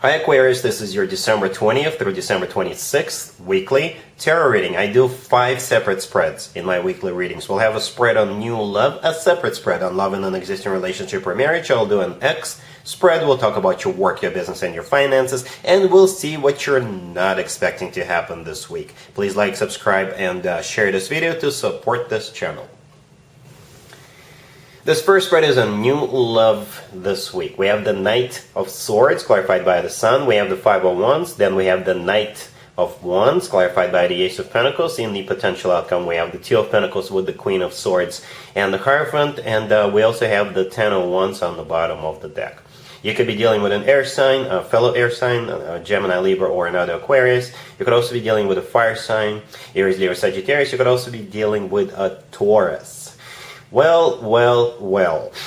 Hi Aquarius, this is your December 20th through December 26th weekly tarot reading. I do 5 separate spreads in my weekly readings. We'll have a spread on new love, a separate spread on love in an existing relationship or marriage. I'll do an X spread. We'll talk about your work, your business, and your finances, and we'll see what you're not expecting to happen this week. Please like, subscribe, and share this video to support this channel. This first spread is on new love this week. We have the Knight of Swords, clarified by the Sun. We have the Five of Wands. Then we have the Knight of Wands, clarified by the Ace of Pentacles. In the potential outcome, we have the Two of Pentacles with the Queen of Swords and the Hierophant. And we also have the Ten of Wands on the bottom of the deck. You could be dealing with an air sign, a fellow air sign, a Gemini, Libra, or another Aquarius. You could also be dealing with a fire sign, Aries, Leo, Sagittarius. You could also be dealing with a Taurus. Well,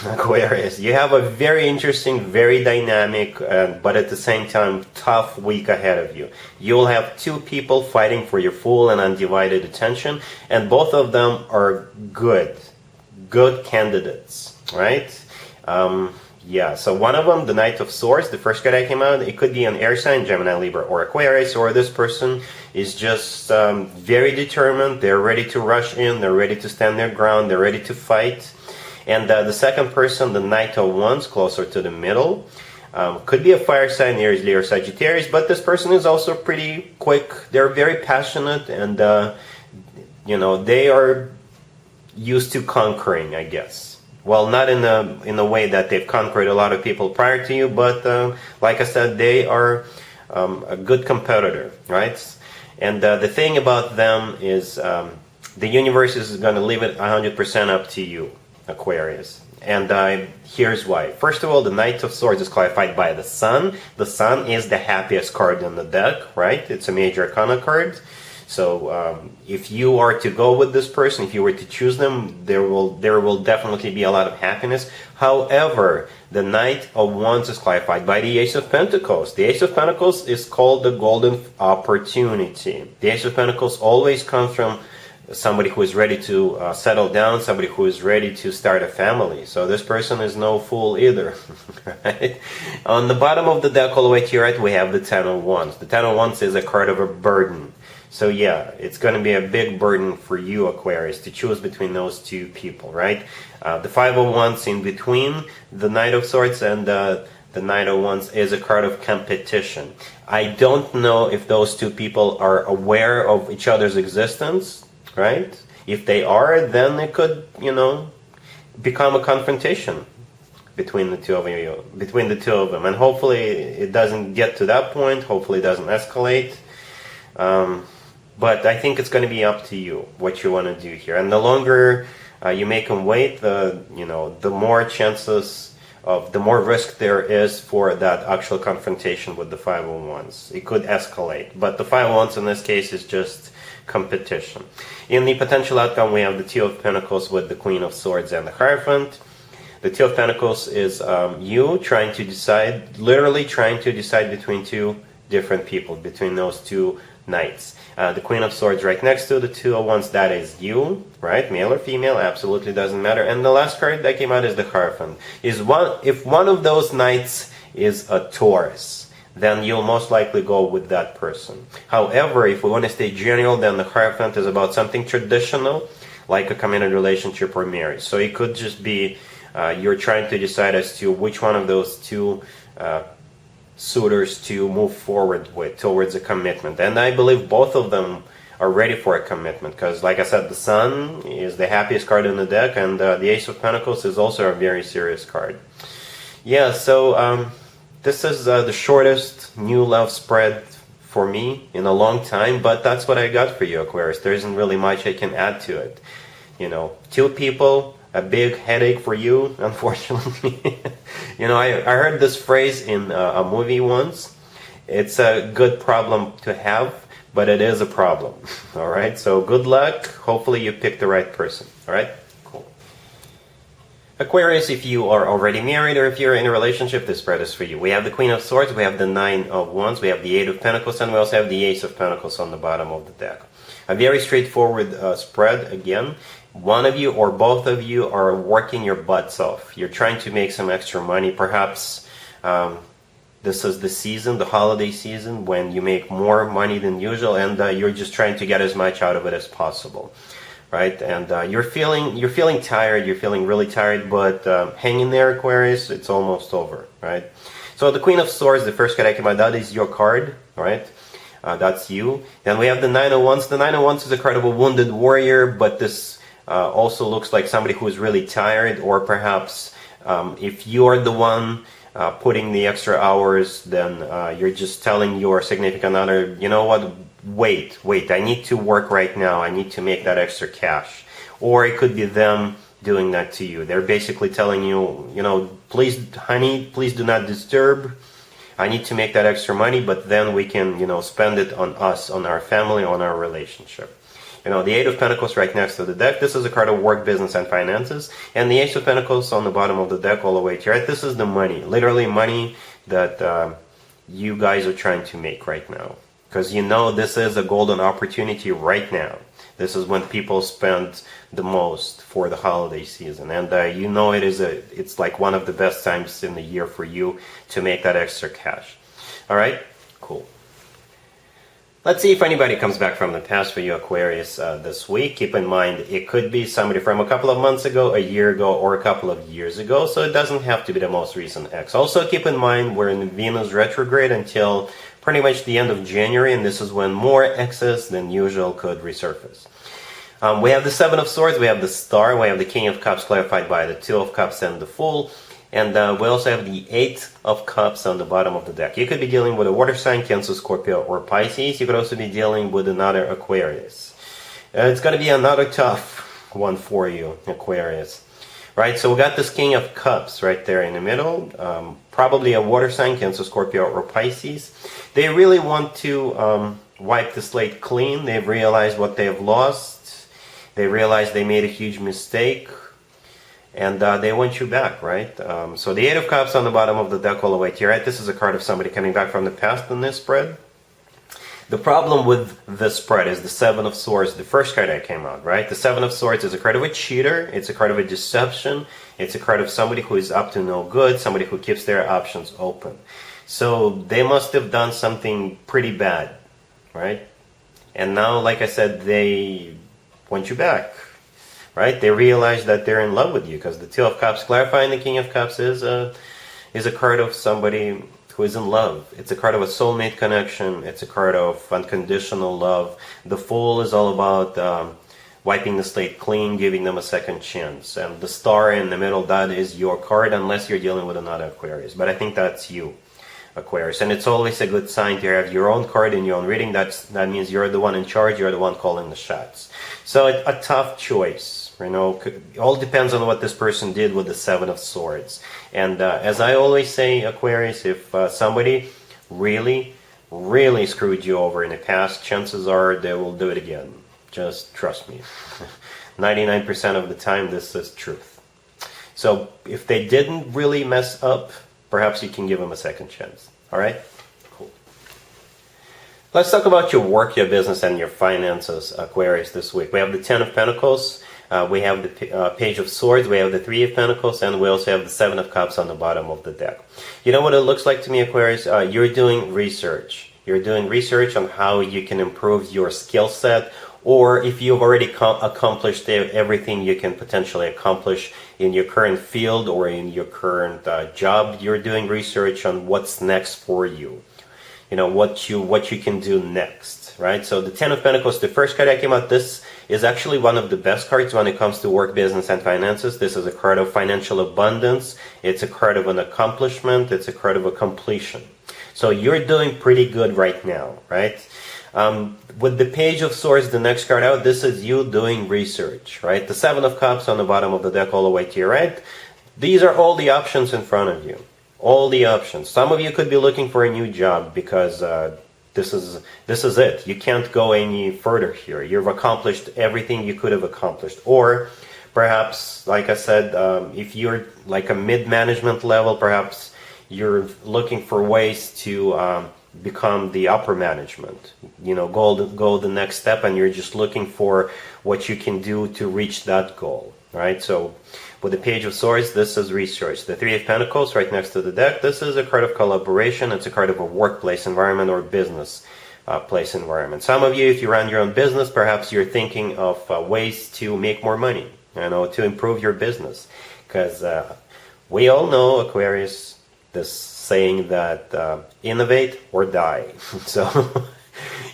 Aquarius, you have a very interesting, very dynamic, but at the same time, tough week ahead of you. You'll have 2 people fighting for your full and undivided attention, and both of them are good candidates, right? Yeah, so one of them, the Knight of Swords, the first card that came out, it could be an air sign, Gemini, Libra, or Aquarius, or this person is just very determined. They're ready to rush in, they're ready to stand their ground, they're ready to fight. And the second person, the Knight of Wands, closer to the middle, could be a fire sign, Aries, Leo, or Sagittarius, but this person is also pretty quick. They're very passionate, and they are used to conquering, I guess. Well, not in the way that they've conquered a lot of people prior to you, but like I said, they are a good competitor, right? And the thing about them is the universe is going to leave it 100% up to you, Aquarius. And here's why. First of all, the Knight of Swords is clarified by the Sun. The Sun is the happiest card in the deck, right? It's a major arcana card. So if you are to go with this person, if you were to choose them, there will definitely be a lot of happiness. However, the Knight of Wands is clarified by the Ace of Pentacles. The Ace of Pentacles is called the golden opportunity. The Ace of Pentacles always comes from somebody who is ready to settle down, somebody who is ready to start a family. So this person is no fool either, right? On the bottom of the deck, all the way to your right, we have the Ten of Wands. The Ten of Wands is a card of a burden. So yeah, it's going to be a big burden for you, Aquarius, to choose between those 2 people, right? The Five of Wands in between the Knight of Swords and the Knight of Wands is a card of competition. I don't know if those 2 people are aware of each other's existence, right? If they are, then it could, become a confrontation between the two of them. And hopefully it doesn't get to that point. Hopefully it doesn't escalate. But I think it's going to be up to you what you want to do here. And the longer you make them wait, the more chances of, the more risk there is for that actual confrontation with the Five of Wands. It could escalate. But the Five of Wands in this case is just competition. In the potential outcome, we have the Two of Pentacles with the Queen of Swords and the Hierophant. The Two of Pentacles is you trying to decide, literally trying to decide between 2 different people, between those 2 knights. The Queen of Swords right next to the Two of Wands, that is you, right? Male or female, absolutely doesn't matter. And the last card that came out is the Hierophant. If one of those knights is a Taurus, then you'll most likely go with that person. However, if we want to stay general, then the Hierophant is about something traditional, like a committed relationship or marriage. So it could just be you're trying to decide as to which one of those 2 suitors to move forward with towards a commitment. And I believe both of them are ready for a commitment, because like I said, the Sun is the happiest card in the deck, and the Ace of Pentacles is also a very serious card. Yeah, so this is the shortest new love spread for me in a long time, but that's what I got for you, Aquarius. There isn't really much I can add to it. 2 people, a big headache for you, unfortunately. I heard this phrase in a movie once. It's a good problem to have, but it is a problem. All right, so good luck. Hopefully you pick the right person. All right, cool. Aquarius, if you are already married or if you're in a relationship, this spread is for you. We have the Queen of Swords, we have the Nine of Wands, we have the Eight of Pentacles, and we also have the Ace of Pentacles on the bottom of the deck. A very straightforward spread again. One of you or both of you are working your butts off. You're trying to make some extra money, perhaps This is the season, the holiday season, when you make more money than usual, and you're just trying to get as much out of it as possible, right? And you're feeling tired, you're feeling really tired, but hang in there, Aquarius, it's almost over, right? So the Queen of Swords, the first card I came out, that is your card, right? That's you. Then we have the Nine of Wands. The Nine of Wands is a card of a wounded warrior, but this also looks like somebody who is really tired, or perhaps if you're the one putting the extra hours, then you're just telling your significant other, you know what, wait, I need to work right now, I need to make that extra cash. Or it could be them doing that to you. They're basically telling you, you know, please, honey, please do not disturb. I need to make that extra money, but then we can, you know, spend it on us, on our family, on our relationship. You know, the Eight of Pentacles right next to the deck, this is a card of work, business, and finances. And the Ace of Pentacles on the bottom of the deck all the way to your right, this is the money, literally money that you guys are trying to make right now. Because you know this is a golden opportunity right now. This is when people spend the most for the holiday season. And you know it's like one of the best times in the year for you to make that extra cash. All right? Cool. Let's see if anybody comes back from the past for you, Aquarius, this week. Keep in mind, it could be somebody from a couple of months ago, a year ago, or a couple of years ago, so it doesn't have to be the most recent ex. Also, keep in mind, we're in Venus retrograde until pretty much the end of January, and this is when more exes than usual could resurface. We have the Seven of Swords, we have the Star, we have the King of Cups clarified by the Two of Cups and the Fool. And we also have the Eight of Cups on the bottom of the deck. You could be dealing with a water sign, Cancer, Scorpio, or Pisces. You could also be dealing with another Aquarius. It's going to be another tough one for you, Aquarius. Right, so we got this King of Cups right there in the middle. Probably a water sign, Cancer, Scorpio, or Pisces. They really want to wipe the slate clean. They've realized what they've lost. They realized they made a huge mistake. And they want you back, right? So the Eight of Cups on the bottom of the deck all the way to your right. This is a card of somebody coming back from the past in this spread. The problem with this spread is the Seven of Swords, the first card that came out, right? The Seven of Swords is a card of a cheater. It's a card of a deception. It's a card of somebody who is up to no good, somebody who keeps their options open. So they must have done something pretty bad, right? And now, like I said, they want you back. Right? They realize that they're in love with you, because the Two of Cups clarifying the King of Cups is a card of somebody who is in love. It's a card of a soulmate connection. It's a card of unconditional love. The Fool is all about wiping the slate clean, giving them a second chance. And the Star in the middle, that is your card, unless you're dealing with another Aquarius. But I think that's you, Aquarius. And it's always a good sign to have your own card in your own reading. That means you're the one in charge. You're the one calling the shots. So a tough choice. You know, it all depends on what this person did with the Seven of Swords. And as I always say, Aquarius, if somebody really, really screwed you over in the past, chances are they will do it again. Just trust me. 99% of the time, this is truth. So if they didn't really mess up, perhaps you can give them a second chance. All right? Cool. Let's talk about your work, your business, and your finances, Aquarius, this week. We have the Ten of Pentacles. We have the Page of Swords, we have the Three of Pentacles, and we also have the Seven of Cups on the bottom of the deck. You know what it looks like to me, Aquarius? You're doing research. You're doing research on how you can improve your skill set, or if you've already accomplished everything you can potentially accomplish in your current field or in your current job, you're doing research on what's next for you. You know, what you can do next, right? So the Ten of Pentacles, the first card that came out, this is actually one of the best cards when it comes to work, business, and finances. This is a card of financial abundance. It's a card of an accomplishment. It's a card of a completion. So you're doing pretty good right now, right? With the Page of Swords, the next card out, this is you doing research, right? The Seven of Cups on the bottom of the deck all the way to your right. These are all the options in front of you. All the options. Some of you could be looking for a new job because this is it. You can't go any further here. You've accomplished everything you could have accomplished. Or perhaps, like I said, if you're like a mid-management level, perhaps you're looking for ways to become the upper management. You know, go the next step, and you're just looking for what you can do to reach that goal. Right? So With the Page of Swords, this is research. The Three of Pentacles right next to the deck, this is a card of collaboration. It's a card of a workplace environment or business place environment. Some of you, if you run your own business, perhaps you're thinking of ways to make more money, to improve your business. Because we all know, Aquarius, this saying that innovate or die. So,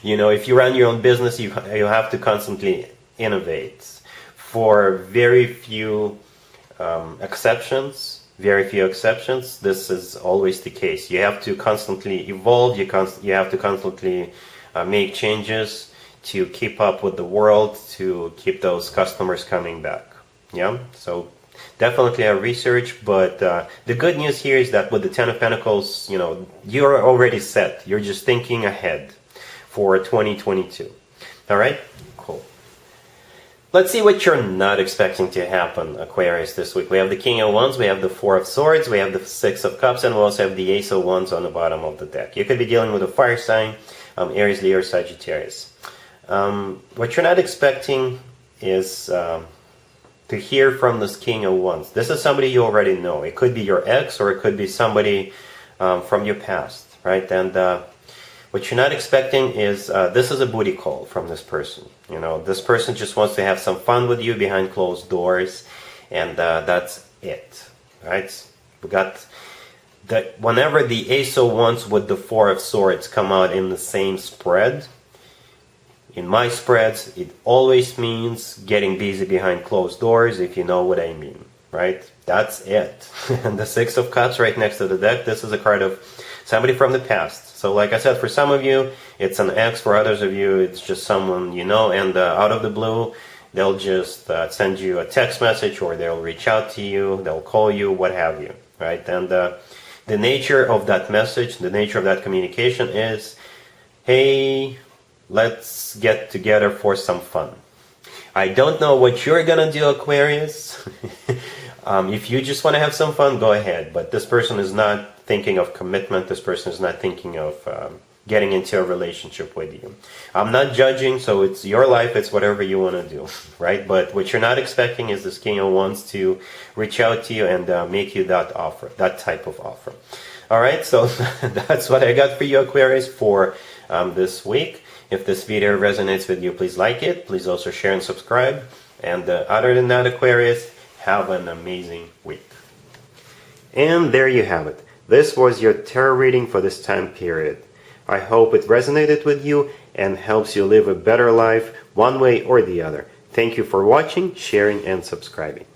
if you run your own business, you have to constantly innovate. For very few exceptions, this is always the case. You have to constantly evolve, you have to constantly make changes to keep up with the world, to keep those customers coming back. Yeah, so definitely a research, but the good news here is that with the Ten of Pentacles, you're already set. You're just thinking ahead for 2022. All right, cool. Let's see what you're not expecting to happen, Aquarius, this week. We have the King of Wands, we have the Four of Swords, we have the Six of Cups, and we also have the Ace of Wands on the bottom of the deck. You could be dealing with a fire sign, Aries, Leo, or Sagittarius. What you're not expecting is to hear from this King of Wands. This is somebody you already know. It could be your ex, or it could be somebody from your past, right? And what you're not expecting is this is a booty call from this person. This person just wants to have some fun with you behind closed doors, and that's it, right? We got that whenever the Ace of Wands with the Four of Swords come out in the same spread, in my spreads, it always means getting busy behind closed doors, if you know what I mean, right? That's it. And the Six of Cups right next to the deck, this is a card of somebody from the past. So like I said, for some of you, it's an ex. For others of you, it's just someone you know, and out of the blue, they'll just send you a text message, or they'll reach out to you, they'll call you, what have you, right? And the nature of that message, the nature of that communication is, hey, let's get together for some fun. I don't know what you're gonna do, Aquarius. If you just want to have some fun, go ahead. But this person is not thinking of commitment. This person is not thinking of getting into a relationship with you. I'm not judging, so it's your life. It's whatever you want to do, right? But what you're not expecting is this King of Wands to reach out to you and make you that offer, that type of offer. All right, so that's what I got for you, Aquarius, for this week. If this video resonates with you, please like it. Please also share and subscribe. And other than that, Aquarius, have an amazing week. And there you have it. This was your tarot reading for this time period. I hope it resonated with you and helps you live a better life one way or the other. Thank you for watching, sharing, and subscribing.